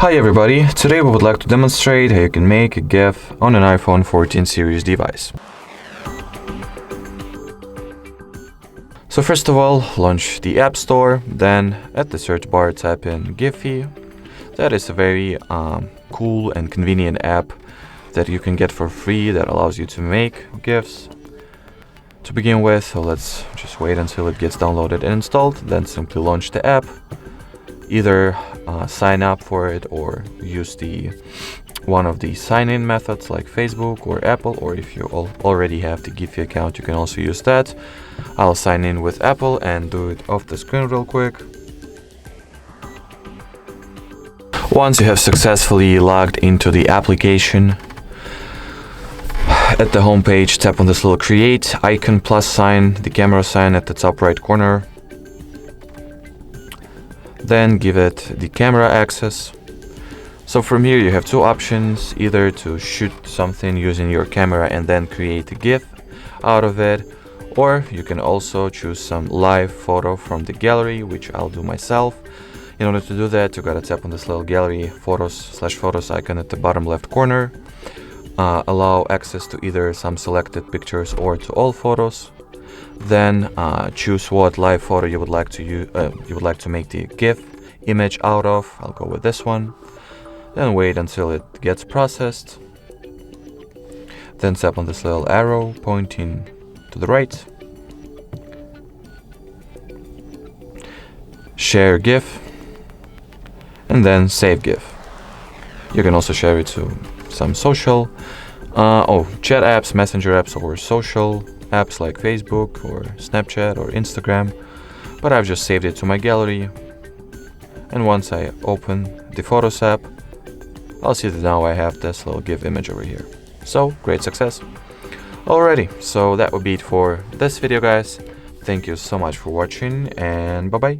Hi everybody, today we would like to demonstrate how you can make a GIF on an iPhone 14 series device. So first of all, launch the App Store, then at the search bar type in Giphy. That is a very cool and convenient app that you can get for free that allows you to make GIFs. To begin with, so let's just wait until it gets downloaded and installed, then simply launch the app. Either sign up for it or use one of the sign-in methods like Facebook or Apple, or if you already have the Giphy account, you can also use that. I'll sign in with Apple and do it off the screen real quick. Once you have successfully logged into the application, at the home page, tap on this little create icon plus sign, the camera sign at the top right corner. Then give it the camera access. So from here you have two options, either to shoot something using your camera and then create a GIF out of it, or you can also choose some live photo from the gallery, which I'll do myself. In order to do that, you gotta tap on this little gallery photos icon at the bottom left corner. Allow access to either some selected pictures or to all photos. Then choose what live photo you would like to make the GIF image out of. I'll go with this one. Then wait until it gets processed. Then tap on this little arrow pointing to the right. Share GIF. And then save GIF. You can also share it to some social, chat apps, messenger apps, or social apps like Facebook or Snapchat or Instagram. But I've just saved it to my gallery. And once I open the Photos app, I'll see that now I have this little GIF image over here. So, great success. Alrighty, so that would be it for this video, guys. Thank you so much for watching, and bye-bye.